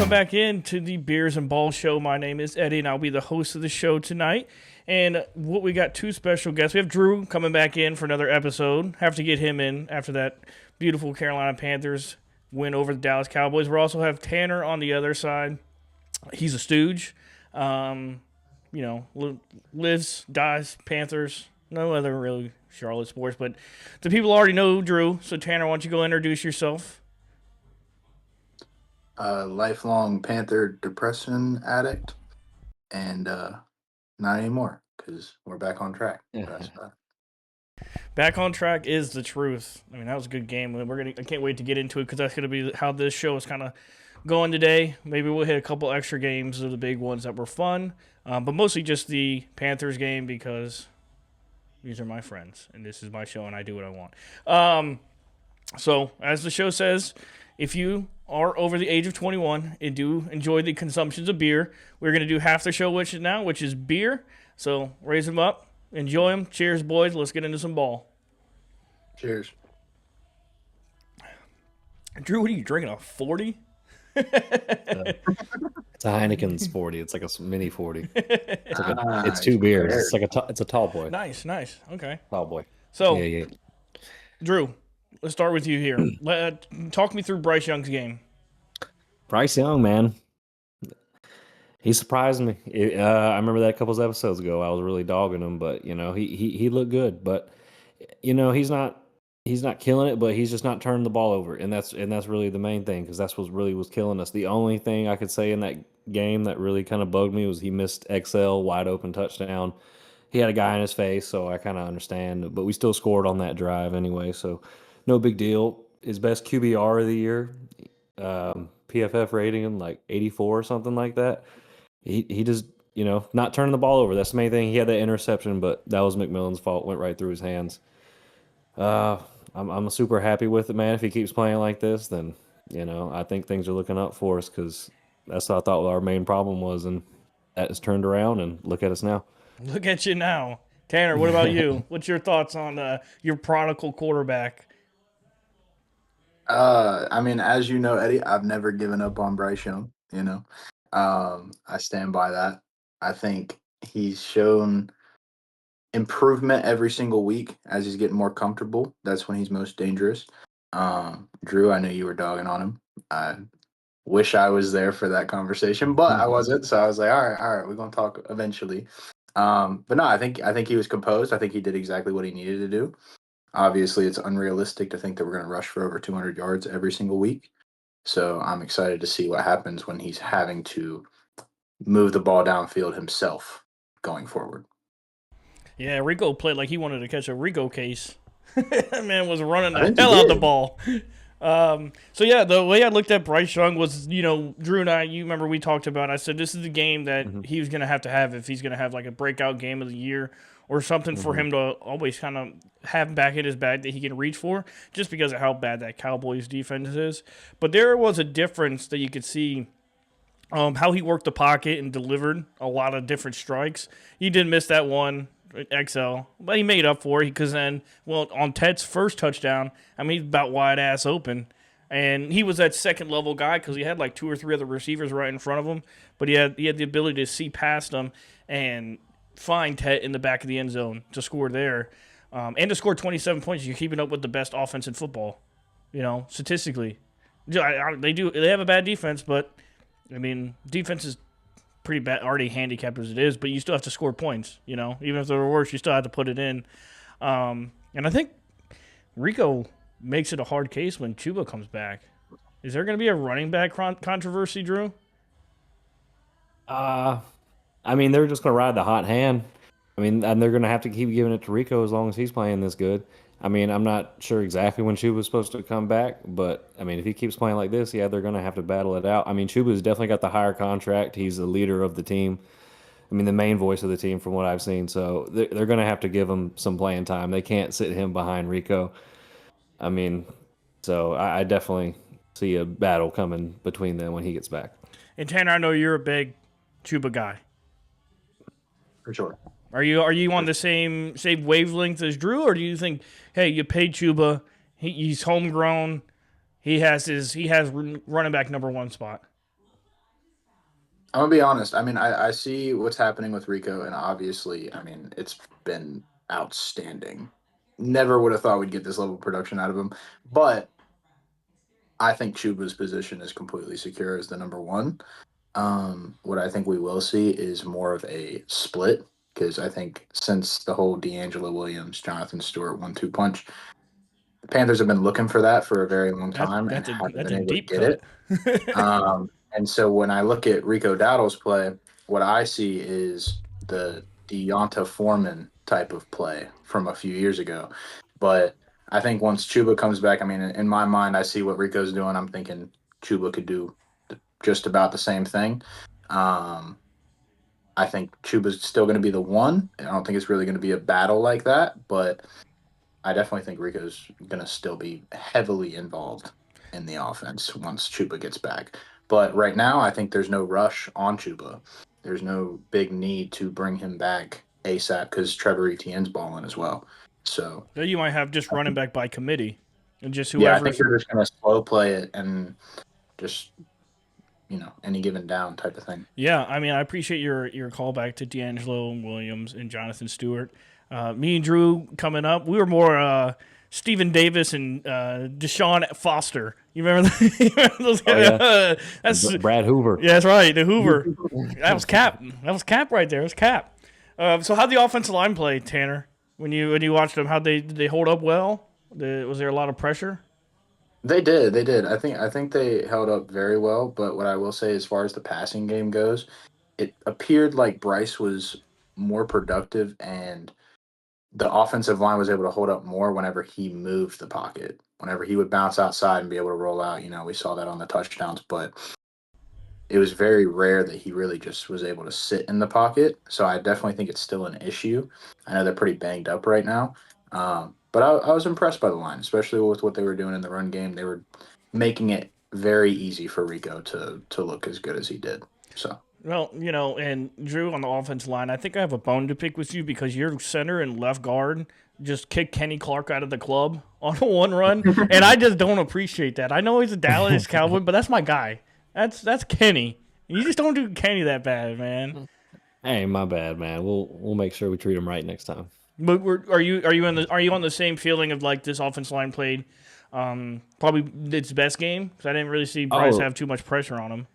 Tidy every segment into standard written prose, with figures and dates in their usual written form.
welcome back in to the Beers and Balls Show. My name is Eddie, and I'll be the host of the show tonight. And we got two special guests. We have Drew coming back in for another episode. Have to get him in after that beautiful Carolina Panthers win over the Dallas Cowboys. We also have Tanner on the other side. He's a stooge. Lives, dies, Panthers. No other really Charlotte sports, but the people already know Drew. So Tanner, why don't you go introduce yourself? Lifelong Panther depression addict, and not anymore because we're back on track. Back on track is the truth. I mean, that was a good game. I can't wait to get into it because that's going to be how this show is kind of going today. Maybe we'll hit a couple extra games of the big ones that were fun, but mostly just the Panthers game because these are my friends and this is my show and I do what I want. So as the show says, if you are over the age of 21 and do enjoy the consumptions of beer, we're going to do half the show which is beer. So raise them up, enjoy them. Cheers, boys. Let's get into some ball. Cheers. Drew, what are you drinking, a 40? It's a Heineken's 40. It's like a mini 40. It's two beers. It's a tall boy. Nice. Okay. Tall boy. So, yeah. Drew, let's start with you here. Talk me through Bryce Young's game. Bryce Young, man. He surprised me. I remember that a couple of episodes ago. I was really dogging him, but he looked good. But he's not killing it, but he's just not turning the ball over, and that's really the main thing because that's what really was killing us. The only thing I could say in that game that really kind of bugged me was he missed XL wide open touchdown. He had a guy in his face, so I kind of understand, but we still scored on that drive anyway, so no big deal. His best QBR of the year, PFF rating him like 84 or something like that. He just not turning the ball over. That's the main thing. He had that interception, but that was McMillan's fault. Went right through his hands. I'm super happy with it, man. If he keeps playing like this, then I think things are looking up for us because that's what I thought our main problem was, and that has turned around. And look at us now. Look at you now, Tanner. What about you? What's your thoughts on your prodigal quarterback? I mean, as you know, Eddie, I've never given up on Bryce Young. I stand by that. I think he's shown improvement every single week as he's getting more comfortable. That's when he's most dangerous. Drew, I knew you were dogging on him. I wish I was there for that conversation, but I wasn't. So I was like, all right, we're gonna talk eventually. But no, I think he was composed. I think he did exactly what he needed to do. Obviously, it's unrealistic to think that we're gonna rush for over 200 yards every single week. So I'm excited to see what happens when he's having to move the ball downfield himself going forward. Yeah, Rico played like he wanted to catch a Rico case. That man was running the hell out the ball. So yeah, the way I looked at Bryce Young was, Drew and I, you remember we talked about, I said this is the game that he was going to have if he's going to have like a breakout game of the year or something for him to always kind of have back in his bag that he can reach for, just because of how bad that Cowboys defense is. But there was a difference that you could see how he worked the pocket and delivered a lot of different strikes. He did miss that one XL, but he made up for it because then, on Ted's first touchdown, I mean, he's about wide ass open, and he was that second level guy because he had like two or three other receivers right in front of him, but he had the ability to see past them and find Ted in the back of the end zone to score there, and to score 27 points. You're keeping up with the best offense in football, statistically. They have a bad defense, but I mean, defense is pretty bad, already handicapped as it is, but you still have to score points, even if they're worse, you still have to put it in. And I think Rico makes it a hard case when Chuba comes back. Is there going to be a running back controversy, Drew? I mean, they're just going to ride the hot hand. I mean, and they're going to have to keep giving it to Rico as long as he's playing this good. I mean, I'm not sure exactly when Chuba's supposed to come back, but, I mean, if he keeps playing like this, yeah, they're going to have to battle it out. I mean, Chuba's definitely got the higher contract. He's the leader of the team. I mean, the main voice of the team from what I've seen. So they're going to have to give him some playing time. They can't sit him behind Rico. I mean, so I definitely see a battle coming between them when he gets back. And Tanner, I know you're a big Chuba guy. For sure. Are you on the same wavelength as Drew, or do you think, hey, you paid Chuba, he's homegrown, he has running back number one spot? I'm gonna be honest. I mean, I see what's happening with Rico, and obviously, I mean, it's been outstanding. Never would have thought we'd get this level of production out of him, but I think Chuba's position is completely secure as the number one. What I think we will see is more of a split because I think since the whole D'Angelo Williams, Jonathan Stewart 1-2 punch, the Panthers have been looking for that for a very long time and haven't That's been a able to deep get cut. it. And so when I look at Rico Dowdle's play, what I see is the Deonta Foreman type of play from a few years ago. But I think once Chuba comes back, I mean, in my mind, I see what Rico's doing. I'm thinking Chuba could do just about the same thing. Um, I think Chuba's still going to be the one. I don't think it's really going to be a battle like that, but I definitely think Rico's going to still be heavily involved in the offense once Chuba gets back. But right now, I think there's no rush on Chuba. There's no big need to bring him back ASAP because Trevor Etienne's balling as well. So, Then you might have just running back by committee, and just yeah, I think whoever's. they're just going to slow play it and just, any given down type of thing. Yeah, I mean, I appreciate your callback to D'Angelo Williams and Jonathan Stewart. Me and Drew coming up, we were more Stephen Davis and Deshaun Foster. You remember, you remember those guys? Oh, yeah. That's Brad Hoover. Yeah, that's right. The Hoover. That was Cap. That was Cap right there. It was Cap. So how'd the offensive line play, Tanner? When you watched them, did they hold up well? Was there a lot of pressure? They did. They did. I think they held up very well. But what I will say, as far as the passing game goes, it appeared like Bryce was more productive, and the offensive line was able to hold up more whenever he moved the pocket. Whenever he would bounce outside and be able to roll out, we saw that on the touchdowns. But it was very rare that he really just was able to sit in the pocket. So I definitely think it's still an issue. I know they're pretty banged up right now. But I was impressed by the line, especially with what they were doing in the run game. They were making it very easy for Rico to look as good as he did. So Well, and Drew on the offensive line, I think I have a bone to pick with you because your center and left guard just kicked Kenny Clark out of the club on a one run, and I just don't appreciate that. I know he's a Dallas Cowboy, but that's my guy. That's Kenny. You just don't do Kenny that bad, man. Hey, my bad, man. We'll make sure we treat him right next time. But are you on the same feeling of like this offensive line played probably its best game? Because I didn't really see Bryce have too much pressure on him.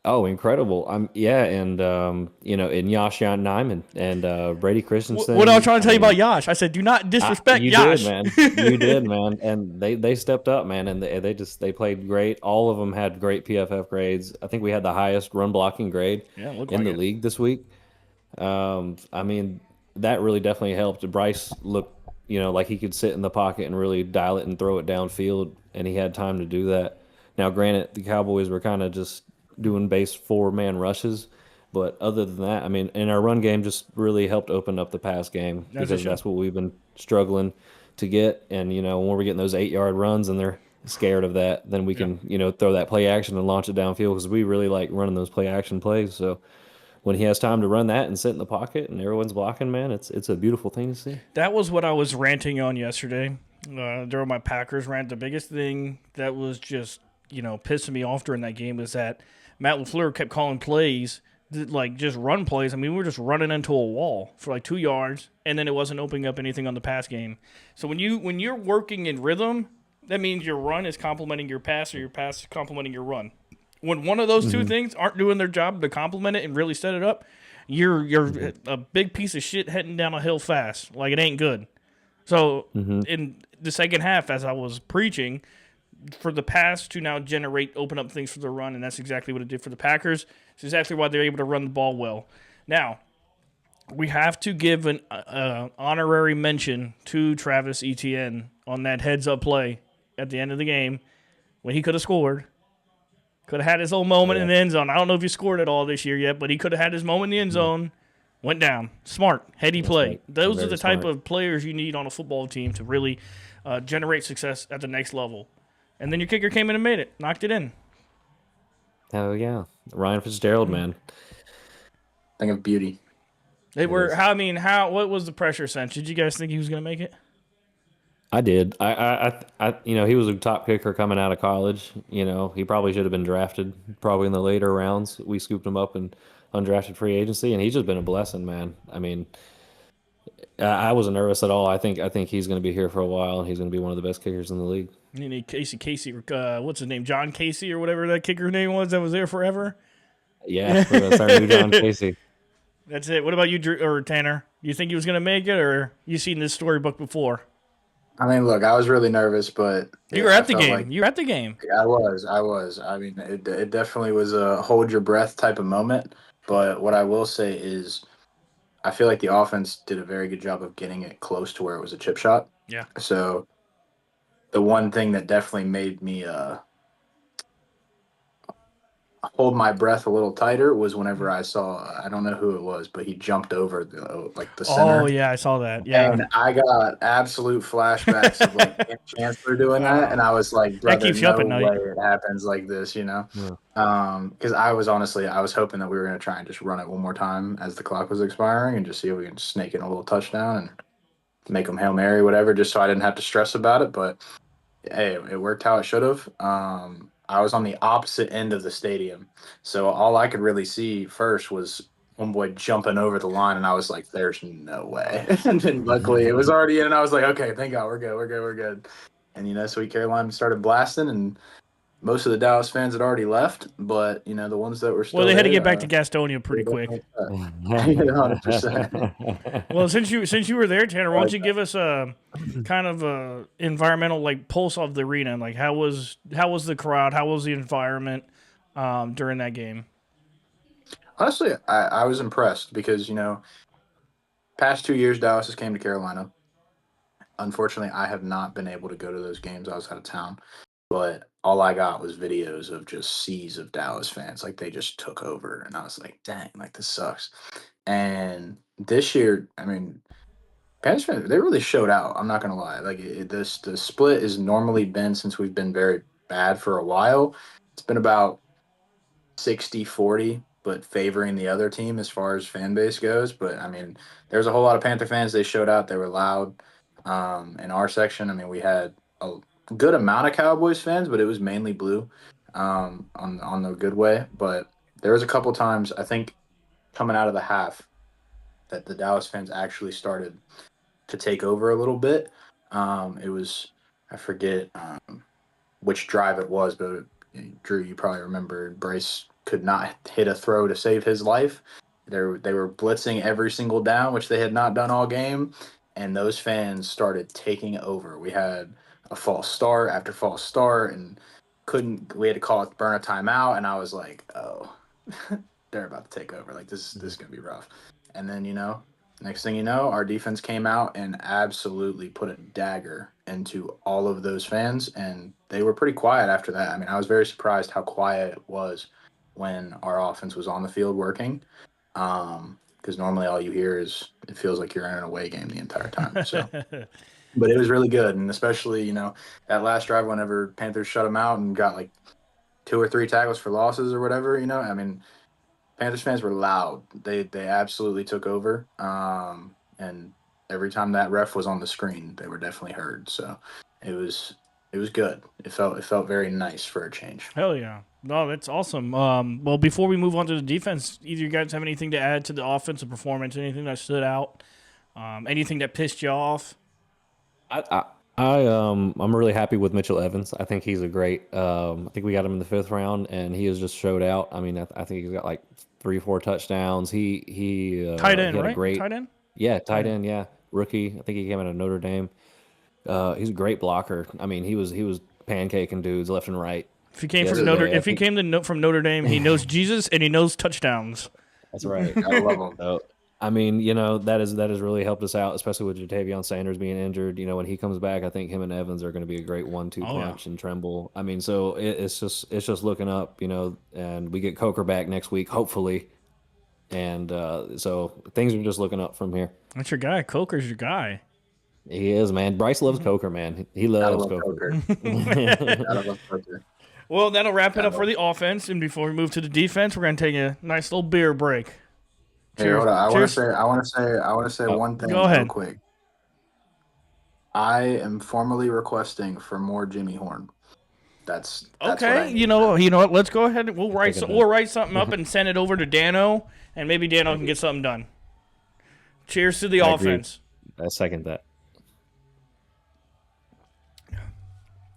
Oh, incredible! And in Josh Nyman and Brady Christensen. What I was trying to tell you about Yash, I said, do not disrespect Yash. You did, man. You did, man. And they stepped up, man, and they played great. All of them had great PFF grades. I think we had the highest run blocking grade in the league this week. I mean, that really definitely helped. Bryce looked, like he could sit in the pocket and really dial it and throw it downfield, and he had time to do that. Now, granted, the Cowboys were kind of just doing base 4-man rushes, but other than that, I mean, and our run game just really helped open up the pass game because that's what we've been struggling to get. And when we're getting those 8-yard runs and they're scared of that, then we can throw that play action and launch it downfield because we really like running those play action plays. So when he has time to run that and sit in the pocket and everyone's blocking, man, it's a beautiful thing to see. That was what I was ranting on yesterday during my Packers rant. The biggest thing that was just pissing me off during that game was that Matt LaFleur kept calling plays, like just run plays. I mean, we were just running into a wall for like 2 yards, and then it wasn't opening up anything on the pass game. So when you're working in rhythm, that means your run is complementing your pass, or your pass is complementing your run. When one of those two things aren't doing their job to complement it and really set it up, you're a big piece of shit heading down a hill fast. Like it ain't good. So in the second half, as I was preaching, for the pass to now open up things for the run, and that's exactly what it did for the Packers. It's exactly why they're able to run the ball well. Now, we have to give an honorary mention to Travis Etienne on that heads-up play at the end of the game when he could have scored. Could have had his own moment in the end zone. I don't know if he scored at all this year yet, but he could have had his moment in the end zone. Went down. Smart. Heady play. Right. Those are the type of players you need on a football team to really generate success at the next level. And then your kicker came in and made it. Knocked it in. Oh, yeah. Ryan Fitzgerald, man. Thing of beauty. What was the pressure sense? Did you guys think he was going to make it? I did. He was a top kicker coming out of college. He probably should have been drafted probably in the later rounds. We scooped him up in undrafted free agency, and he's just been a blessing, man. I mean, I wasn't nervous at all. I think he's going to be here for a while, and he's going to be one of the best kickers in the league. You need Casey, what's his name? John Casey or whatever that kicker's name was that was there forever. Yeah, that's our new John Casey. That's it. What about you, Drew, or Tanner? You think he was going to make it, or you seen this storybook before? I mean, look, I was really nervous, but You were at the game. You were at the game. I was. I mean, it definitely was a hold your breath type of moment. But what I will say is, I feel like the offense did a very good job of getting it close to where it was a chip shot. Yeah. So the one thing that definitely made me hold my breath a little tighter was whenever I saw, I don't know who it was, but he jumped over the center. Oh yeah, I saw that. Yeah, and I got absolute flashbacks of like Kim Chancellor doing that, and I was like, brother, that keeps you up at night. Way it happens like this, Yeah. Because I was hoping that we were going to try and just run it one more time as the clock was expiring and just see if we can snake in a little touchdown and make them Hail Mary, whatever, just so I didn't have to stress about it. But hey, it worked how it should have. I was on the opposite end of the stadium, so all I could really see first was homeboy jumping over the line, and I was like, "There's no way!" And then luckily it was already in, and I was like, "Okay, thank God, we're good." And Sweet Caroline started blasting, and most of the Dallas fans had already left, but the ones that were still they had to there, get back to Gastonia pretty quick. 100%. Well, since you were there, Tanner, why don't you give us a kind of a environmental pulse of the arena? Like how was the crowd? How was the environment during that game? Honestly, I was impressed because past 2 years Dallas has came to Carolina. Unfortunately, I have not been able to go to those games. I was out of town. But all I got was videos of just seas of Dallas fans. Like they just took over. And I was like, dang, like this sucks. And this year, I mean, Panthers fans, they really showed out. I'm not going to lie. Like the split has normally been, since we've been very bad for a while, it's been about 60-40, but favoring the other team as far as fan base goes. But I mean, there's a whole lot of Panther fans. They showed out. They were loud. In our section, I mean, we had a good amount of Cowboys fans, but it was mainly blue, on the good way. But there was a couple times, I think, coming out of the half, that the Dallas fans actually started to take over a little bit. It was, I forget which drive it was, but Drew, you probably remember, Bryce could not hit a throw to save his life. They were blitzing every single down, which they had not done all game, and those fans started taking over. We had a false start after false start, and we had to call it, burn a timeout, and I was like, oh, they're about to take over. Like this is gonna be rough. And then next thing you know, our defense came out and absolutely put a dagger into all of those fans, and they were pretty quiet after that. I mean, I was very surprised how quiet it was when our offense was on the field working. Because normally all you hear is, it feels like you're in an away game the entire time. So, but it was really good, and especially that last drive whenever Panthers shut them out and got like 2 or 3 tackles for losses or whatever. I mean, Panthers fans were loud. They absolutely took over. And every time that ref was on the screen, they were definitely heard. So it was good. It felt very nice for a change. Hell yeah. No, that's awesome. Well, before we move on to the defense, either you guys have anything to add to the offensive performance, anything that stood out, anything that pissed you off? I'm really happy with Mitchell Evans. I think he's a great. I think we got him in the 5th round, and he has just showed out. I mean, I think he's got like 3-4 touchdowns. He tight end, he had right? A great, tight end. Yeah, tight end. Yeah, rookie. I think he came out of Notre Dame. He's a great blocker. I mean, he was pancaking dudes left and right. If he came from Notre Dame, he knows Jesus and he knows touchdowns. That's right. I love him. So, I mean, that has really helped us out, especially with Jatavion Sanders being injured. When he comes back, I think him and Evans are going to be a great 1-2 punch and Tremble. I mean, so it's just looking up, and we get Coker back next week, hopefully. And so things are just looking up from here. That's your guy. Coker's your guy. He is, man. Bryce loves Coker, man. He loves Coker. I love Coker. Well, that'll wrap it up for the offense. And before we move to the defense, we're going to take a nice little beer break. Hey, hold on. I want to say one thing real quick. I am formally requesting for more Jimmy Horn. That's what I Okay, need. you know what? Let's go ahead and Taking we'll write something up and send it over to Dano, and maybe Dano can get something done. Cheers to the I agree. offense. I second that.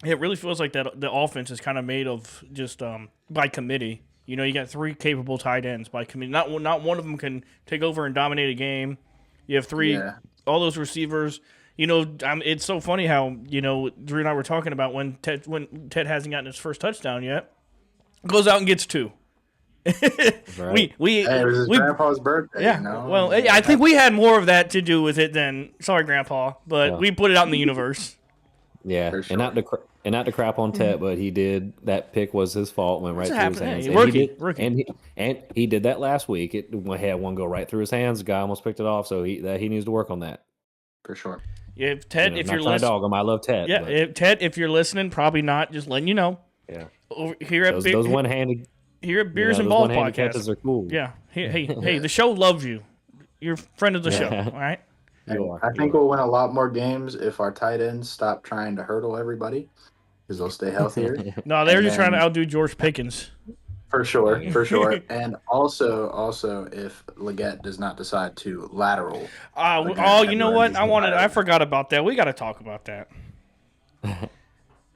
It really feels like that the offense is kind of made of just by committee. You know, you got 3 capable tight ends by committee. Not one of them can take over and dominate a game. You have 3, all those receivers. You know, it's so funny how, you know, Drew and I were talking about when Ted hasn't gotten his first touchdown yet, goes out and gets 2. Right. It was his grandpa's birthday. Yeah. You know? Well, I think we had more of that to do with it than sorry, Grandpa, but we put it out in the universe. Yeah, For sure. and not to crap on Ted, but he did that pick was his fault, went right through his hands. Hey, And he did that last week. It had one go right through his hands. The guy almost picked it off, so he needs to work on that. For sure. If Ted, if you're listening, dog him. I love Ted. Yeah, Ted, if you're listening, probably not. Just letting you know. Yeah. Here at Those one-handed. Here at Beers and Ball Podcast. Catches are cool. Yeah. Hey, the show loves you. You're a friend of the show. All right. I think we'll win a lot more games if our tight ends stop trying to hurdle everybody, because they'll stay healthier. No, they're just trying to outdo George Pickens. For sure. And also if Leggett does not decide to lateral. You know what? I forgot about that. We got to talk about that.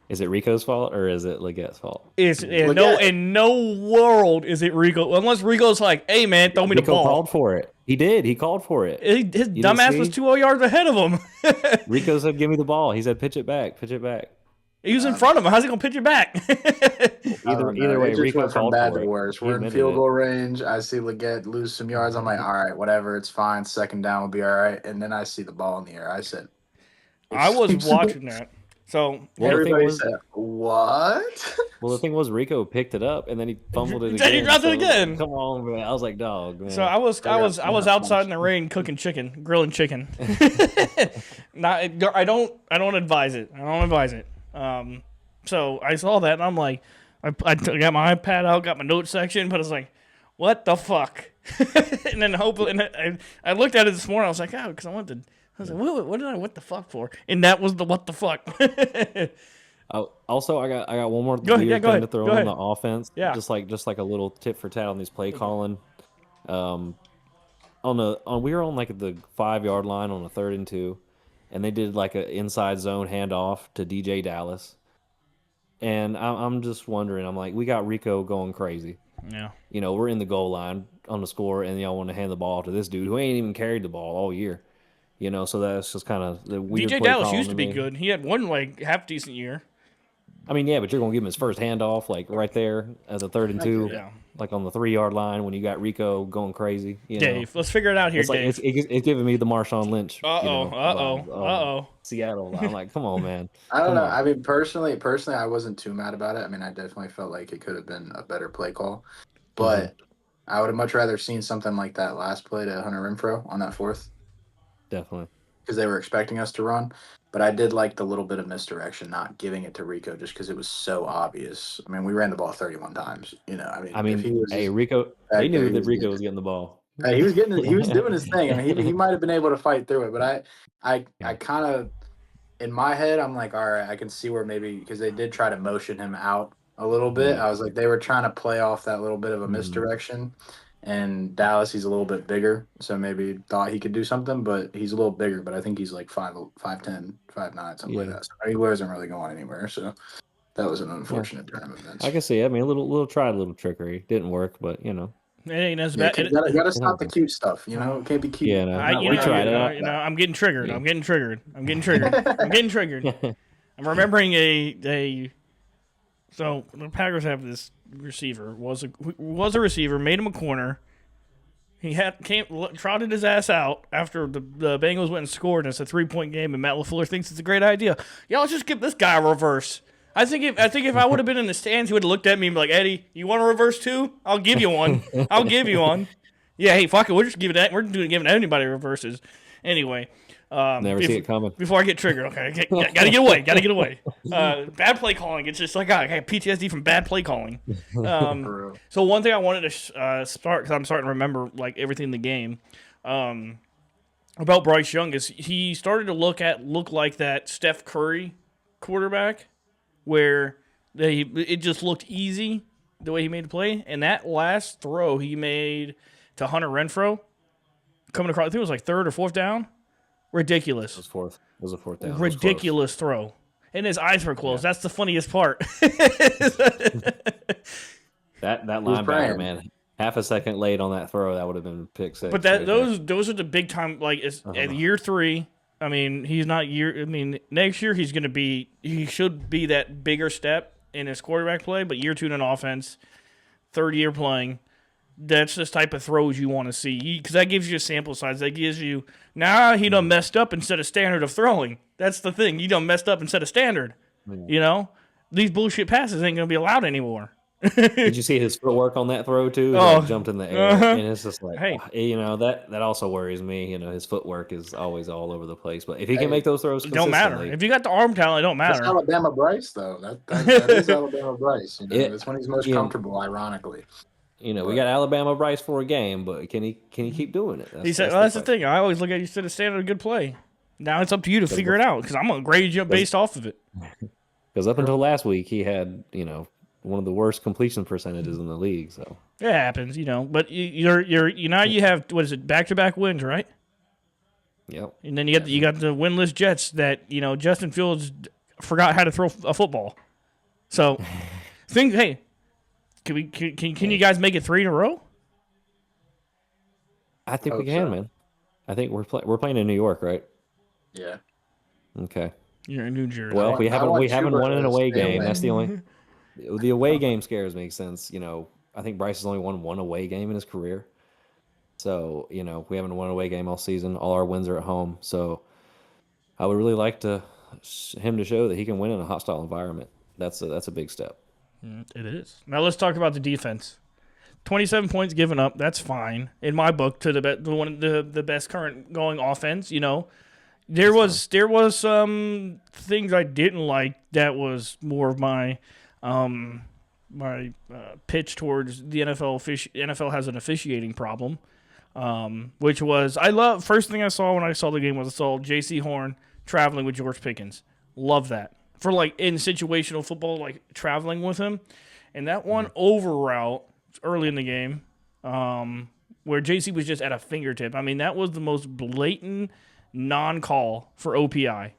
Is it Rico's fault or is it Legette's fault? In no world is it Rico, unless Rico's like, hey man, throw me the ball. Rico called for it. He did. He called for it. His dumbass was 2 yards ahead of him. Rico said, "Give me the ball." He said, "Pitch it back. Pitch it back." He was in front of him. How's he gonna pitch it back? Either way, Rico went from called bad for to it. worse. We're in field goal range. I see Leggett lose some yards. I'm like, all right, whatever, it's fine. Second down will be all right. And then I see the ball in the air. I said, I was watching that. So everybody said, "What?" Well, the thing was, Rico picked it up and then he fumbled it again. Then he dropped it again. Come on, man! I was like, "Dog, man." So I was outside in the rain cooking chicken, grilling chicken. I don't advise it. So I saw that and I'm like, I got my iPad out, got my notes section, but I was like, what the fuck? And then I looked at it this morning. I was like, because I was like, what did I what the fuck for? And that was the what the fuck. Also, I got one more thing to throw on the offense. Yeah. Just like a little tip for tat on these play calling. We were on like the 5-yard line on a 3rd and 2, and they did like an inside zone handoff to DJ Dallas. And I'm just wondering. I'm like, we got Rico going crazy. Yeah. You know, we're in the goal line on the score, and y'all want to hand the ball to this dude who ain't even carried the ball all year. You know, so that's just kind of the weird. DJ Dallas used to be good. He had one like half decent year. I mean, yeah, but you're gonna give him his first handoff like right there as a 3rd and 2, like on the 3-yard line when you got Rico going crazy. Dave, let's figure it out here, Dave. It's giving me the Marshawn Lynch. Seattle. I'm like, come on, man. I don't know. I mean, personally, I wasn't too mad about it. I mean, I definitely felt like it could have been a better play call, but I would have much rather seen something like that last play to Hunter Renfrow on that 4th. Definitely. Because they were expecting us to run. But I did like the little bit of misdirection, not giving it to Rico just because it was so obvious. I mean, we ran the ball 31 times. You know, Rico, they knew that Rico was getting the ball. Hey, he was doing his thing. I mean, he might have been able to fight through it. But I kind of, in my head, I'm like, all right, I can see where maybe, because they did try to motion him out a little bit. I was like, they were trying to play off that little bit of a misdirection. And Dallas, he's a little bit bigger, so maybe thought he could do something, but he's a little bigger. But I think he's like 5'10", 5'9", something like that. So he wasn't really going anywhere. So that was an unfortunate turn of events. I can see. I mean, a little trickery didn't work, but you know, it ain't as bad. You gotta stop the cute stuff. You know, it can't be cute. Yeah, no, we tried it. I'm getting triggered. I'm getting triggered. I'm remembering So the Packers have this receiver was a receiver, made him a corner. He trotted his ass out after the Bengals went and scored, and it's a 3-point game, and Matt LaFleur thinks it's a great idea. Yeah, let's just give this guy a reverse. I think if I would have been in the stands, he would have looked at me and be like, Eddie, you want a reverse too? I'll give you one. Yeah, hey, fuck it. We're just giving anybody reverses. Anyway. Never see it coming. Before I get triggered, okay? Gotta get away. Bad play calling. It's just like, I got PTSD from bad play calling. So one thing I wanted to start, because I'm starting to remember like everything in the game. about Bryce Young is he started to look like that Steph Curry quarterback, where it just looked easy the way he made the play. And that last throw he made to Hunter Renfro coming across, I think it was like third or fourth down. Ridiculous. It was fourth. It was a fourth down. Ridiculous throw. And his eyes were closed. Yeah. That's the funniest part. That linebacker, man, half a second late on that throw, that would have been pick six. But those are the big time. Like at year 3. I mean, he's not year. I mean, next year he should be that bigger step in his quarterback play. But year 2 in an offense, third year playing, that's the type of throws you want to see, because that gives you a sample size. That gives you, he done messed up instead of standard of throwing. That's the thing. You done messed up instead of standard. You know, these bullshit passes ain't gonna be allowed anymore. Did you see his footwork on that throw too? He jumped in the air, and it's just like, hey, that also worries me. His footwork is always all over the place. But if he can make those throws, it don't matter. If you got the arm talent, it don't matter. That's Alabama Bryce, though. That is Alabama Bryce. That's when he's most comfortable. Ironically, we got Alabama Bryce for a game, but can he keep doing it? That's the thing. I always look at you instead of standing a good play. Now it's up to you to figure it out, because I'm gonna grade you based off of it. Because up until last week, he had one of the worst completion percentages in the league. So it happens, But you have, what is it, back-to-back wins, right? Yep. And then you got the winless Jets that Justin Fields forgot how to throw a football. So can you guys make it 3 in a row? I think we can, man. I think we're playing in New York, right? Yeah. Okay. You're in New Jersey. Well, we haven't won an away game. That's the only. The away game scares me since, I think Bryce has only won one away game in his career. So, we haven't won an away game all season. All our wins are at home. So I would really like him to show that he can win in a hostile environment. That's a big step. It is. Now let's talk about the defense. 27 points given up. That's fine in my book to the best current going offense. There was some things I didn't like. That was more of my pitch towards the NFL. NFL has an officiating problem, which was first thing I saw when I saw the game was I saw J.C. Horn traveling with George Pickens. Love that for in situational football, traveling with him, and that one over route early in the game, where J.C. was just at a fingertip. I mean, that was the most blatant non-call for OPI.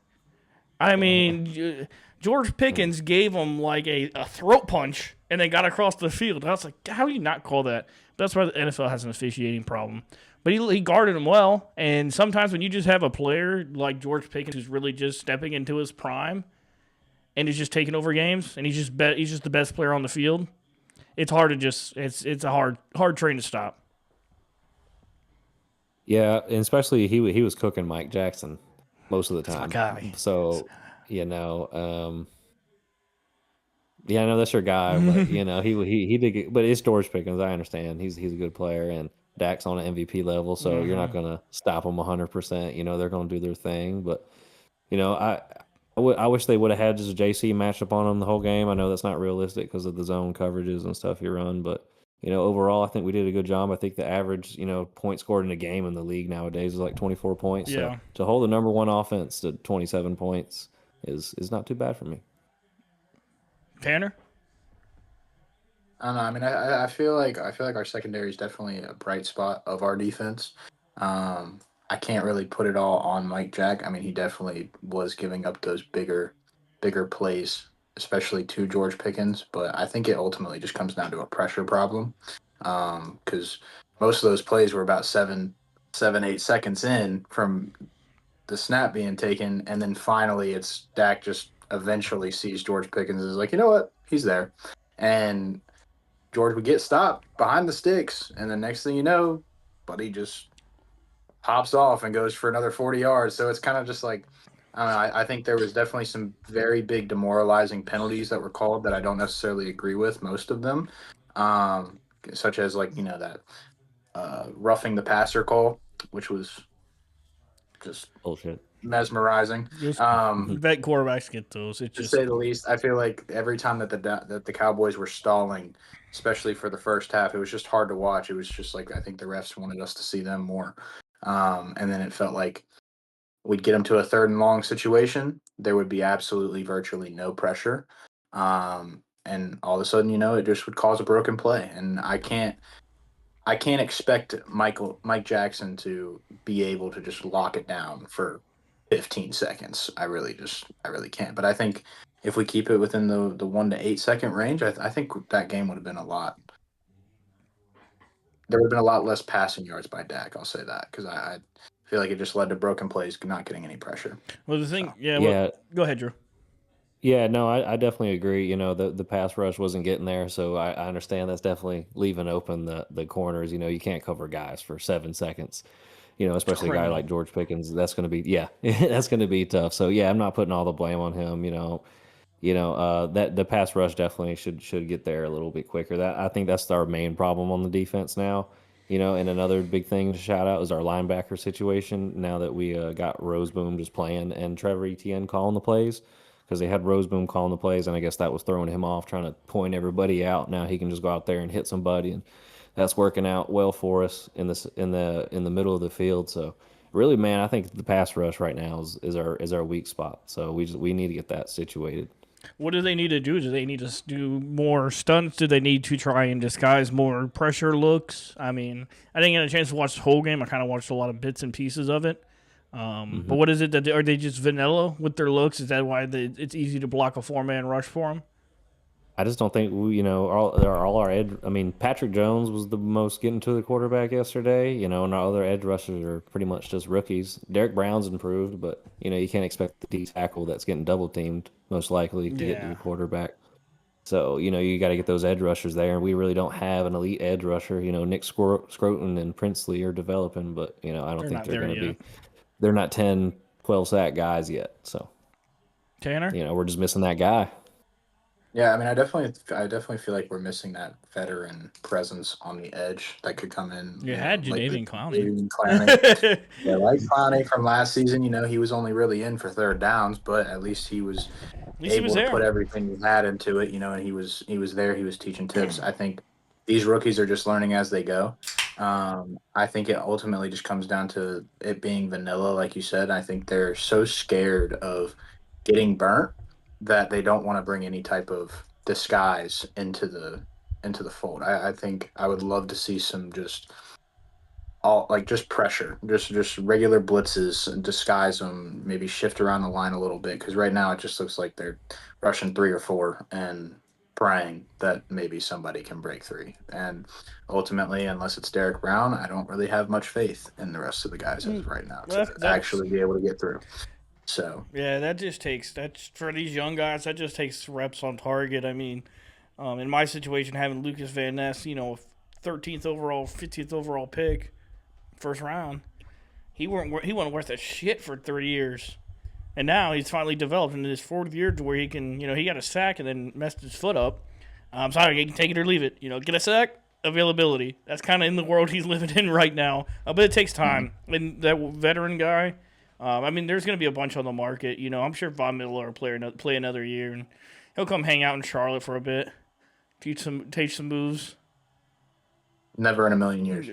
I mean, George Pickens gave him a throat punch, and they got across the field. I was like, how do you not call that? But that's why the NFL has an officiating problem. But he guarded him well, and sometimes when you just have a player like George Pickens who's really just stepping into his prime, and he's just taking over games, and he's just the best player on the field, it's hard to it's a hard train to stop. Yeah, and especially he was cooking Mike Jackson most of the time. That's my guy. So, I know that's your guy, but he did get, but it's George Pickens. I understand he's a good player, and Dak's on an MVP level, so you're not going to stop them 100%. They're going to do their thing, but I wish they would have had just a JC matchup on him the whole game. I know that's not realistic because of the zone coverages and stuff you run, but overall, I think we did a good job. I think the average, point scored in a game in the league nowadays is 24 points. Yeah. So to hold the number one offense to 27 points is not too bad for me. Tanner? I don't know. I mean, I feel like our secondary is definitely a bright spot of our defense. I can't really put it all on Mike Jack. I mean, he definitely was giving up those bigger plays, especially to George Pickens. But I think it ultimately just comes down to a pressure problem, because most of those plays were about 7, 8 seconds in from the snap being taken, and then finally it's Dak just eventually sees George Pickens and is like, you know what, he's there, and George would get stopped behind the sticks, and the next thing you know, buddy just hops off and goes for another 40 yards. So it's kind of just I don't know. I think there was definitely some very big demoralizing penalties that were called that I don't necessarily agree with, most of them, such as that roughing the passer call, which was just bullshit, mesmerizing. Bet quarterbacks get those. It's to say the least. I feel like every time that the Cowboys were stalling, especially for the first half, it was just hard to watch. It was just I think the refs wanted us to see them more. And then it felt like we'd get them to a 3rd and long situation. There would be absolutely virtually no pressure. And all of a sudden, it just would cause a broken play. And I can't expect Mike Jackson to be able to just lock it down for 15 seconds. I really can't. But I think if we keep it within the 1 to 8 second range, I think that game would have been there would have been a lot less passing yards by Dak. I'll say that because I feel like it just led to broken plays, not getting any pressure. Well, the thing, Yeah. go ahead, Drew. Yeah, no, I definitely agree. The pass rush wasn't getting there, so I understand that's definitely leaving open the corners. You can't cover guys for 7 seconds. Especially a guy like George Pickens. That's going to be that's going to be tough. So yeah, I'm not putting all the blame on him. That the pass rush definitely should get there a little bit quicker. I think that's our main problem on the defense now. And another big thing to shout out is our linebacker situation. Now that we got Roseboom just playing and Trevor Etienne calling the plays, because they had Roseboom calling the plays, and I guess that was throwing him off, trying to point everybody out. Now he can just go out there and hit somebody, and that's working out well for us in the middle of the field. So really, man, I think the pass rush right now is our weak spot. So we need to get that situated. What do they need to do? Do they need to do more stunts? Do they need to try and disguise more pressure looks? I mean, I didn't get a chance to watch the whole game. I kind of watched a lot of bits and pieces of it. But what is it that are they just vanilla with their looks? Is that why it's easy to block a 4-man rush for them? I just don't think all our edge. I mean, Patrick Jones was the most getting to the quarterback yesterday. And our other edge rushers are pretty much just rookies. Derek Brown's improved, but you can't expect the D tackle that's getting double teamed most likely to get to the quarterback. So you got to get those edge rushers there, and we really don't have an elite edge rusher. Nick Scroton and Princely are developing, but I don't think they're going to be. They're not 10, 12 sack guys yet. So Tanner, we're just missing that guy. Yeah, I mean, I definitely feel like we're missing that veteran presence on the edge that could come in. You had Jadeveon Clowney. Yeah, like Clowney from last season. He was only really in for 3rd downs, but at least he was able to put everything he had into it. And he was there. He was teaching tips. I think these rookies are just learning as they go. I think it ultimately just comes down to it being vanilla, like you said. I think they're so scared of getting burnt that they don't want to bring any type of disguise into the fold. I think I would love to see some just pressure, just regular blitzes and disguise them, maybe shift around the line a little bit, because right now it just looks like they're rushing 3 or 4 and praying that maybe somebody can break 3. And ultimately, unless it's Derek Brown, I don't really have much faith in the rest of the guys as of right now to actually be able to get through. So yeah, that's for these young guys. That just takes reps on target. I mean, in my situation, having Lucas Van Ness, 13th overall, 15th overall pick, first round, he wasn't worth a shit for 3 years, and now he's finally developed into his 4th year to where he can, he got a sack and then messed his foot up. I'm sorry, he can take it or leave it. Get a sack, availability. That's kind of in the world he's living in right now. But it takes time. And that veteran guy. I mean, there's going to be a bunch on the market. I'm sure Von Miller will play another year, and he'll come hang out in Charlotte for a bit, teach some moves. Never in a million years.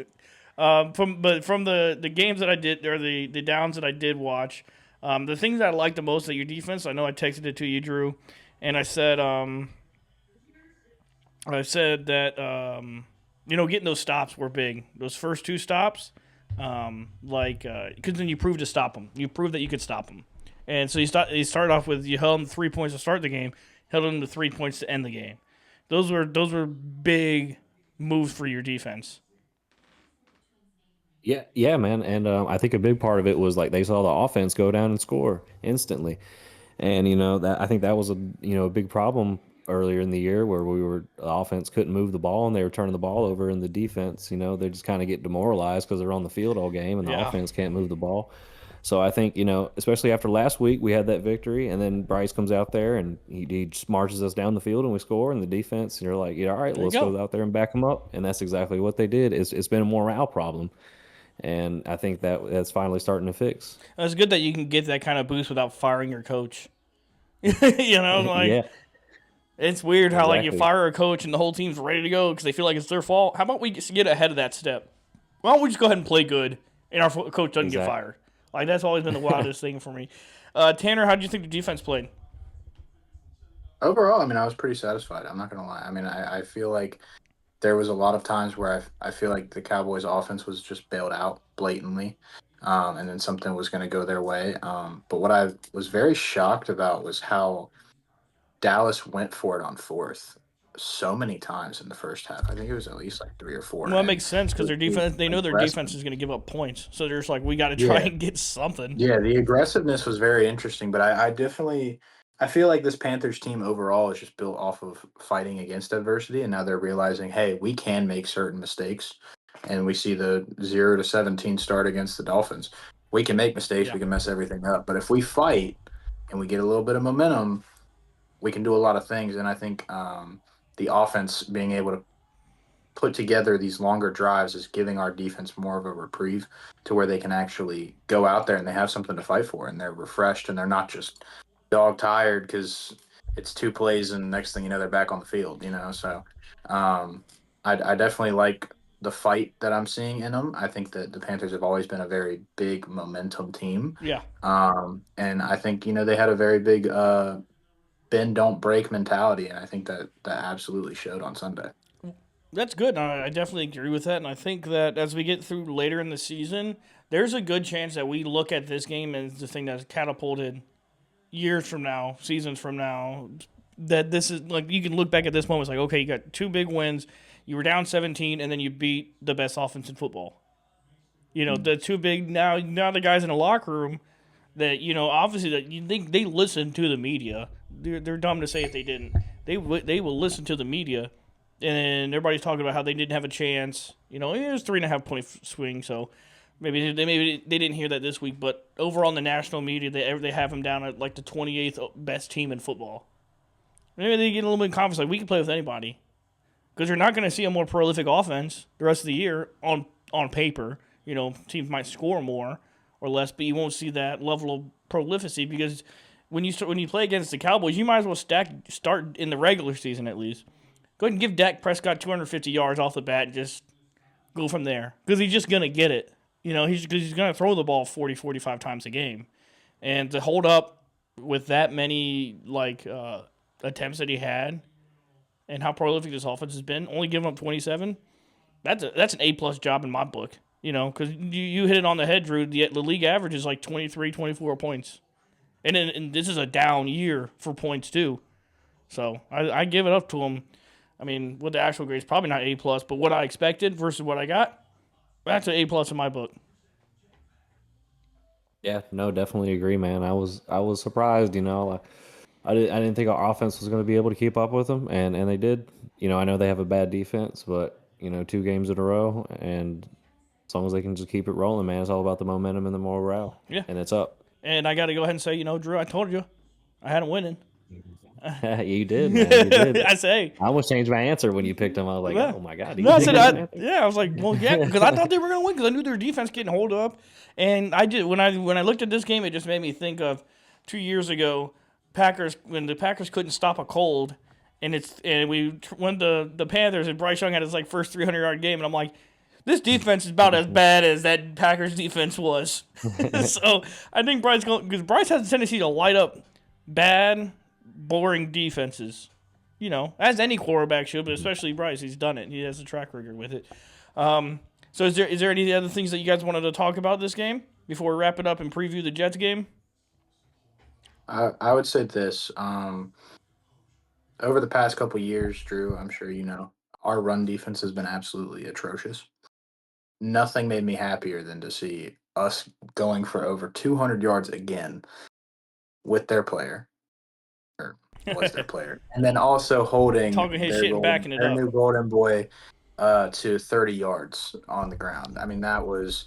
From the games that I did, or the downs that I did watch, the things that I liked the most at your defense, I know I texted it to you, Drew, and I said that getting those stops were big. Those first 2 stops. Because then you proved to stop them. You proved that you could stop them. And so you started off with, you held them 3 points to start the game, held them to 3 points to end the game. Those were big moves for your defense. Yeah, man. And I think a big part of it was like they saw the offense go down and score instantly. And I think that was a big problem earlier in the year where the offense couldn't move the ball and they were turning the ball over, and the defense, they just kind of get demoralized because they're on the field all game and the offense can't move the ball. So I think, especially after last week, we had that victory, and then Bryce comes out there and he just marches us down the field and we score, and the defense, you're like, all right, let's go out there and back them up. And that's exactly what they did. It's been a morale problem. And I think that's finally starting to fix. It's good that you can get that kind of boost without firing your coach. Yeah. It's weird how you fire a coach and the whole team's ready to go because they feel like it's their fault. How about we just get ahead of that step? Why don't we just go ahead and play good? and our coach doesn't get Exactly. fired. Like, that's always been the wildest thing for me. Tanner, how do you think the defense played? Overall, I mean, I was pretty satisfied. I'm not gonna lie. I mean, I feel like there was a lot of times where I feel like the Cowboys' offense was just bailed out blatantly, and then something was going to go their way. But what I was very shocked about was how Dallas went for it on fourth so many times in the first half. I think it was at least like three or four. Well, that And makes sense because their the defense, they know their defense aggressive- is going to give up points. So they're just like, we got to try yeah, and get something. yeah, the aggressiveness was very interesting. But I definitely I feel like this Panthers team overall is just built off of fighting against adversity, and now they're realizing, hey, we can make certain mistakes. And we see the 0-17 start against the Dolphins. We can make mistakes, Yeah. we can mess everything up. But if we fight and we get a little bit of momentum, we can do a lot of things. And I think the offense being able to put together these longer drives is giving our defense more of a reprieve to where they can actually go out there and they have something to fight for and they're refreshed and they're not just dog tired because it's two plays and next thing you know they're back on the field, you know. So I definitely like the fight that I'm seeing in them. I think that the Panthers have always been a very big momentum team. Yeah. And I think, you know, they had a very big bend don't break mentality, and I think that absolutely showed on Sunday. That's good. I definitely agree with that. And I think that as we get through later in the season, there's a good chance that we look at this game as the thing that's catapulted years from now, seasons from now. That this is like, you can look back at this moment, it's like, okay, you got two big wins. You were down 17, and then you beat the best offense in football. You know, the two big, now the guys in the locker room that, you know, obviously that you think they listen to the media. They're dumb to say if they didn't. They will listen to the media, and everybody's talking about how they didn't have a chance. You know, it was 3.5 point swing, so maybe they didn't hear that this week. But overall in the national media, they have them down at like the 28th best team in football. Maybe they get a little bit of confidence, like we can play with anybody, because you're not going to see a more prolific offense the rest of the year on paper. You know, teams might score more or less, but you won't see that level of prolificity because when you play against the Cowboys, you might as well start in the regular season at least. Go ahead and give Dak Prescott 250 yards off the bat and just go from there because he's just going to get it. You know, he's going to throw the ball 40, 45 times a game. And to hold up with that many attempts that he had and how prolific this offense has been, only giving up 27, that's an A-plus job in my book. You know, because you hit it on the head, Drew. The league average is like 23, 24 points. And this is a down year for points, too. So I give it up to him. I mean, with the actual grades, probably not A+, but what I expected versus what I got, that's an A+ in my book. Yeah, no, definitely agree, man. I was surprised, you know. I didn't think our offense was going to be able to keep up with them, and they did. You know, I know they have a bad defense, but, you know, 2 games in a row, and as long as they can just keep it rolling, man, it's all about the momentum and the morale. Yeah. And it's up. And I got to go ahead and say, you know, Drew, I told you, I had him winning. You did, man. You did. I say. I almost changed my answer when you picked them. I was like, Yeah. oh my god. No, I said, I was like, well, yeah, because I thought they were going to win because I knew their defense getting hold up. And I did when I looked at this game, it just made me think of 2 years ago, when the Packers couldn't stop a cold, and we went the Panthers and Bryce Young had his like first 300-yard game, and I'm like, this defense is about as bad as that Packers defense was. So I think because Bryce has a tendency to light up bad, boring defenses. You know, as any quarterback should, but especially Bryce, he's done it. He has a track record with it. So is there any other things that you guys wanted to talk about this game before we wrap it up and preview the Jets game? I would say this. Over the past couple years, Drew, I'm sure you know, our run defense has been absolutely atrocious. Nothing made me happier than to see us going for over 200 yards again with their player, or was their player, and then also holding Talking his shit and backing it their up. new golden boy to 30 yards on the ground. I mean, that was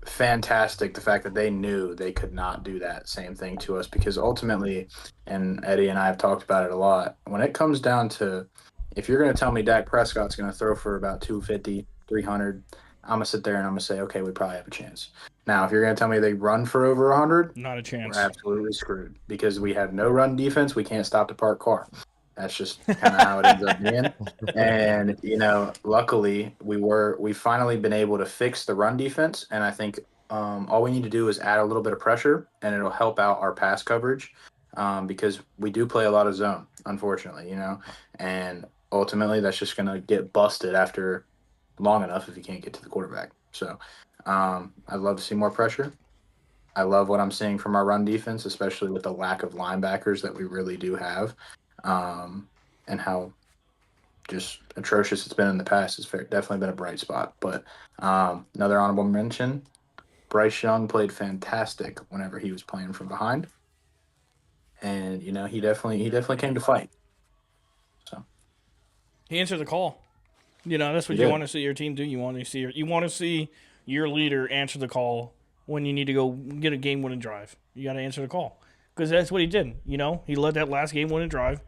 fantastic. The fact that they knew they could not do that same thing to us, because ultimately, and Eddie and I have talked about it a lot, when it comes down to, if you're going to tell me Dak Prescott's going to throw for about 250, 300, I'm going to sit there and I'm going to say, okay, we probably have a chance. Now, if you're going to tell me they run for over 100, not a chance. we're absolutely screwed because we have no run defense. We can't stop the parked car. That's just kind of how it ends up being. And luckily we finally been able to fix the run defense, and I think all we need to do is add a little bit of pressure, and it'll help out our pass coverage because we do play a lot of zone, unfortunately, and ultimately that's just gonna get busted after long enough if you can't get to the quarterback. So I'd love to see more pressure. I love what I'm seeing from our run defense, especially with the lack of linebackers that we really do have, and how just atrocious it's been in the past. It's definitely been a bright spot. But another honorable mention, Bryce Young played fantastic whenever he was playing from behind, and he definitely came to fight. So He answered the call. That's what He you did. want to see your team do. You want to see your leader answer the call when you need to go get a game-winning drive. You got to answer the call because that's what he did. He led that last game-winning drive.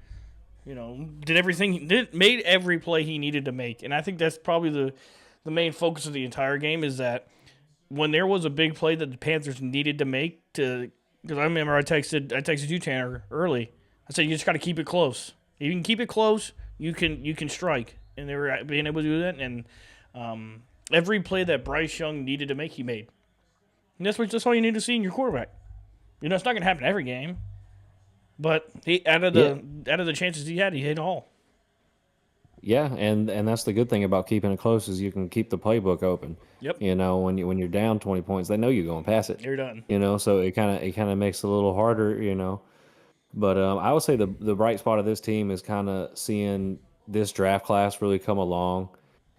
Did everything, made every play he needed to make, and I think that's probably the main focus of the entire game is that when there was a big play that the Panthers needed to make because I remember I texted you, Tanner, early. I said you just got to keep it close. If you can keep it close, you can strike, and they were being able to do that. And every play that Bryce Young needed to make, he made. And that's all you need to see in your quarterback. It's not going to happen every game, but he out of the chances he had, he hit all. Yeah, and that's the good thing about keeping it close is you can keep the playbook open. Yep. When you're down 20 points, they know you're going to pass it. You're done. So it kind of makes it a little harder. But I would say the bright spot of this team is kind of seeing this draft class really come along,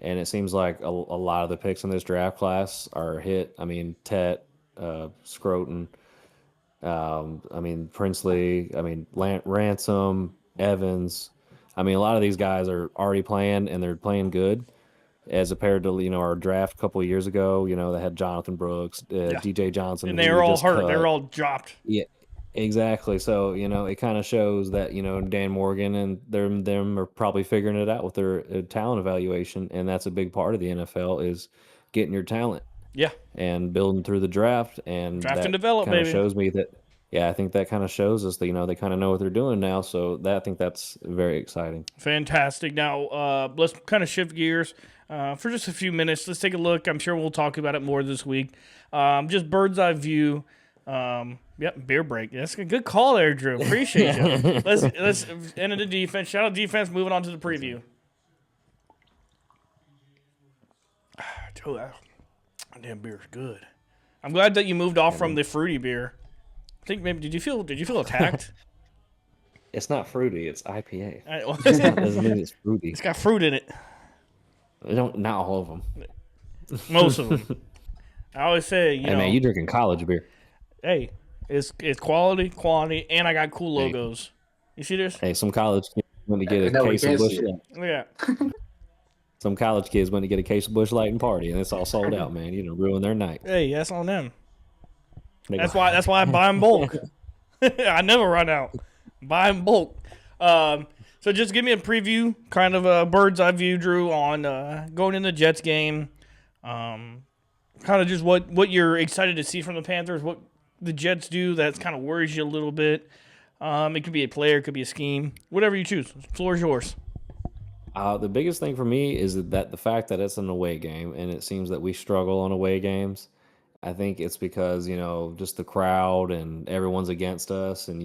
and it seems like a lot of the picks in this draft class are hit. I mean, Tet, Scroton, Princely, Ransom, Evans. A lot of these guys are already playing, and they're playing good as compared to, our draft a couple of years ago. They had Jonathan Brooks, DJ Johnson. And they were all hurt. They were all dropped. Yeah, exactly. So, it kind of shows that, Dan Morgan and them are probably figuring it out with their talent evaluation, and that's a big part of the NFL is getting your talent. Yeah. And building through the draft. And Draft that and develop, kind of baby. shows me that, I think that kind of shows us that, they kind of know what they're doing now. So I think that's very exciting. Fantastic. Now, let's kind of shift gears for just a few minutes. Let's take a look. I'm sure we'll talk about it more this week. Just bird's eye view. Yep, beer break. That's a good call there, Drew. Appreciate you. Let's end the defense. Shout out defense. Moving on to the preview. That damn beer's good. I'm glad that you moved off from the fruity beer. I think maybe did you feel attacked? It's not fruity. It's IPA. It Doesn't mean it's fruity. it's got fruit in it. Not all of them. Most of them. I always say, Hey man, you drinking college beer? Hey, it's quality, and I got cool logos. You see this? Hey, some college kids went to get a No, we case of can't Busch see it. Light. Yeah. Some college kids went to get a case of Busch Light and party, and it's all sold out, man. Ruin their night. Hey, that's on them. They That's go, why I buy in bulk. I never run out. Buy in bulk. So just give me a preview, kind of a bird's eye view, Drew, on going in the Jets game. Kind of just what you're excited to see from the Panthers, what the Jets do that kind of worries you a little bit. It could be a player, it could be a scheme, whatever you choose. The floor is yours. The biggest thing for me is that the fact that it's an away game, and it seems that we struggle on away games. I think it's because, just the crowd and everyone's against us, and,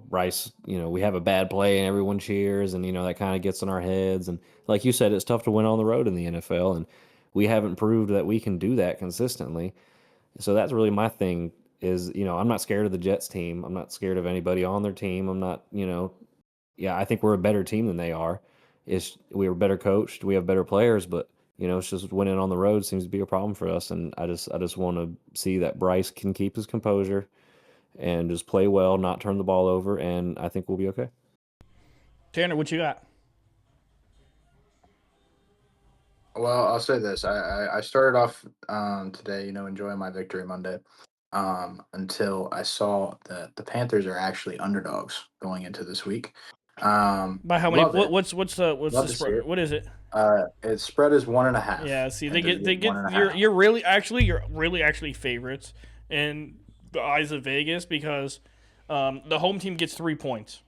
Bryce, we have a bad play and everyone cheers, and, that kind of gets in our heads. And like you said, it's tough to win on the road in the NFL, and we haven't proved that we can do that consistently. So that's really my thing is, I'm not scared of the Jets team. I'm not scared of anybody on their team. I'm not, I think we're a better team than they are. We were better coached. We have better players, but it's just winning on the road seems to be a problem for us. And I just want to see that Bryce can keep his composure and just play well, not turn the ball over, and I think we'll be okay. Tanner, what you got? Well, I'll say this. I started off today, enjoying my victory Monday until I saw that the Panthers are actually underdogs going into this week. By how many? What's the spread? What is it? Its spread is 1.5. Yeah, see, they Panthers get 1.5. you're really actually favorites in the eyes of Vegas because the home team gets 3 points.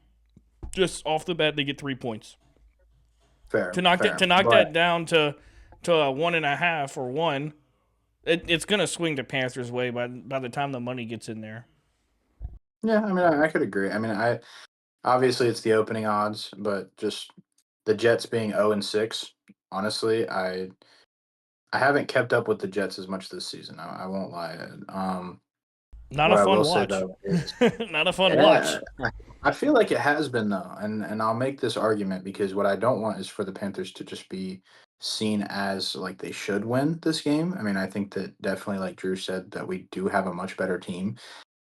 just off the bat they get 3 points. Fair. To knock fair. that down to a 1.5 or 1, it's gonna swing to Panthers' way by the time the money gets in there. Yeah, I mean, I could agree. I mean, obviously it's the opening odds, but just the Jets being 0-6. Honestly, I haven't kept up with the Jets as much this season. I won't lie. Not a What I fun will say watch. though is, Not a fun watch. I feel like it has been though, and I'll make this argument because what I don't want is for the Panthers to just be seen as like they should win this game. I mean, I think that definitely, like Drew said, that we do have a much better team.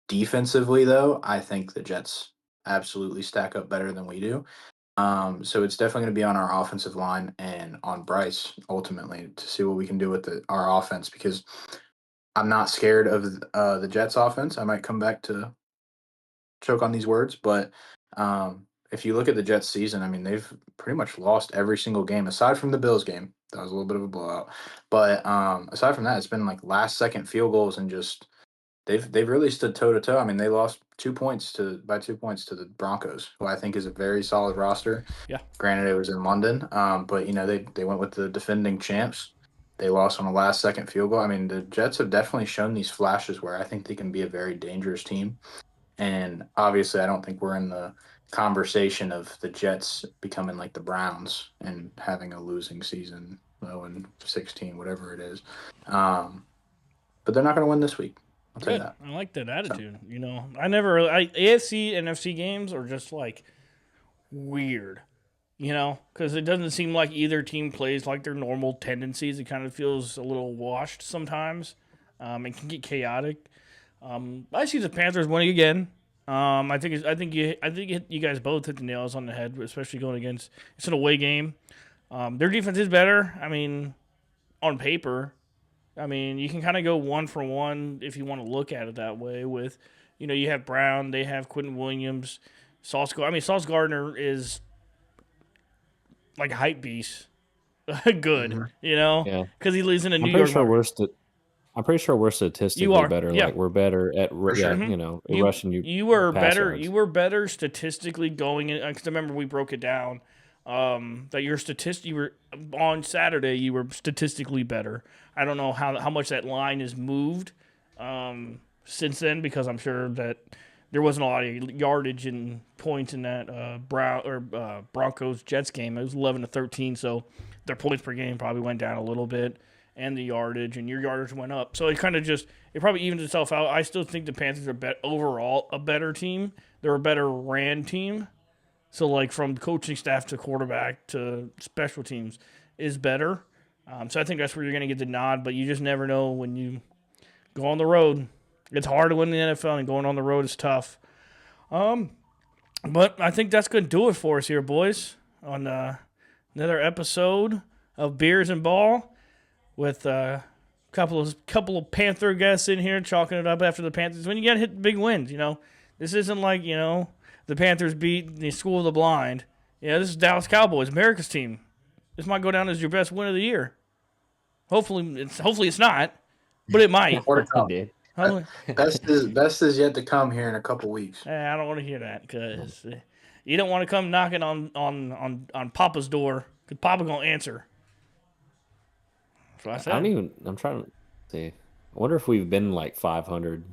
Defensively, though, I think the Jets absolutely stack up better than we do. So it's definitely going to be on our offensive line and on Bryce ultimately to see what we can do with our offense because I'm not scared of the Jets offense. I might come back to choke on these words, but if you look at the Jets season, I mean, they've pretty much lost every single game aside from the Bills game. That was a little bit of a blowout. But aside from that, it's been like last second field goals and just they've really stood toe to toe. I mean, they lost 2 points by 2 points to the Broncos, who I think is a very solid roster. Yeah. Granted, it was in London, but they went with the defending champs. They lost on a last second field goal. I mean, the Jets have definitely shown these flashes where I think they can be a very dangerous team. And obviously, I don't think we're in the conversation of the Jets becoming like the Browns and having a losing season, 0-16, whatever it is. But they're not going to win this week. I'll tell you Good. that. I like that attitude. So. You know, I never really. AFC and NFC games are just like weird. You know, because it doesn't seem like either team plays like their normal tendencies. It kind of feels a little washed sometimes. It can get chaotic. I see the Panthers winning again. I think you guys both hit the nails on the head, especially going against it's an away game. Their defense is better. I mean, on paper. I mean, you can kind of go 1-for-1 if you want to look at it that way. With, you have Brown, they have Quentin Williams, Sauce Gardner is like a hype beast. Good, Yeah. because he lives in a New I'm York. I'm pretty sure we're statistically You are, better. yeah. Like we're better at sure. rushing you. You were better. Yards. You were better statistically going in. Because I remember we broke it down. That you were on Saturday. You were statistically better. I don't know how much that line has moved since then because I'm sure that there wasn't a lot of yardage and points in that Broncos Jets game. It was 11-13, so their points per game probably went down a little bit, and the yardage and your yardage went up. So it probably evens itself out. I still think the Panthers are overall a better team. They're a better ran team. So, like, from coaching staff to quarterback to special teams is better. So I think that's where you're going to get the nod, but you just never know when you go on the road. It's hard to win in the NFL, and going on the road is tough. But I think that's going to do it for us here, boys, on another episode of Beers and Ball with a couple of Panther guests in here chalking it up after the Panthers. When you got to hit big wins, this isn't like, the Panthers beat the School of the Blind. This is Dallas Cowboys, America's team. This might go down as your best win of the year. Hopefully it's not, but it might. Best is yet to come here in a couple weeks. I don't want to hear that because you don't want to come knocking on Papa's door because Papa gonna answer. That's what I said. I'm trying to see. I wonder if we've been like 500,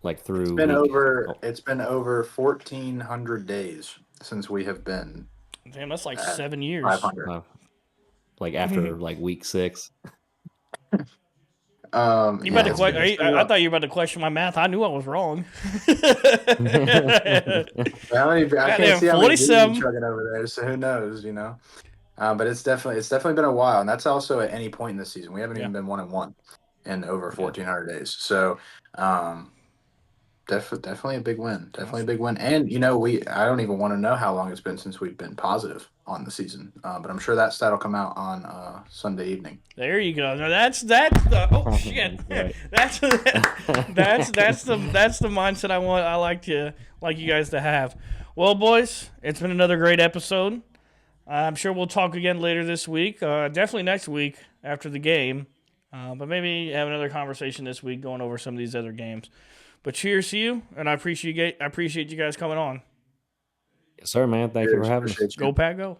like through. It's been over 1,400 days since we have been. Damn, that's like 7 years. 500. Like after like week 6. I thought you were about to question my math. I knew I was wrong. I can't see how many games you're chugging over there, so who knows, But it's definitely been a while, and that's also at any point in the season. We haven't even been 1-1 in over 1,400 days. So, definitely a big win. Definitely a big win. And I don't even want to know how long it's been since we've been positive on the season. But I'm sure that stat will come out on Sunday evening. There you go. Now that's the oh shit. that's the mindset I like you guys to have. Well, boys, it's been another great episode. I'm sure we'll talk again later this week. Definitely next week after the game. But maybe have another conversation this week going over some of these other games. But cheers to you, and I appreciate you guys coming on. Yes, sir, man. Thank you Cheers. for having us. Appreciate you. Go Pack, go.